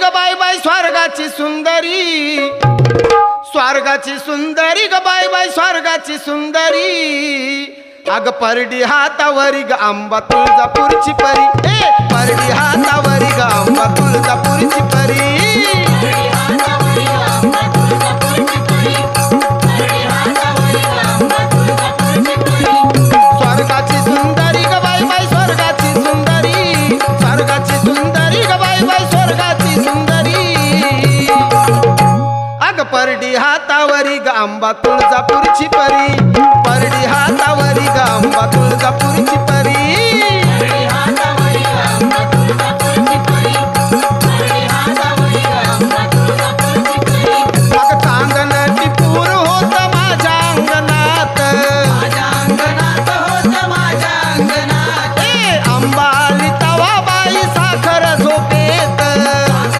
ग बाई बाई स्वर्गाची सुंदरी, स्वर्गाची सुंदरी ग बाई बाई स्वर्गाची सुंदरी। अग परडी हातावरी ग आंबा तुळजापूरची परी, ए परडी हातावरी ग आंबा तुळजापूरची परी। स्वर्गाची सुंदरी ग बाई बाई स्वर्गाची सुंदरी, स्वर्गाची सुंदरी ग बाई बाई स्वर्गाची सुंदरी। अग परडी हातावरी ग आंबा तुळजापूरची परी, परडी हातावरी ग आंबा तुळजापूरची परी।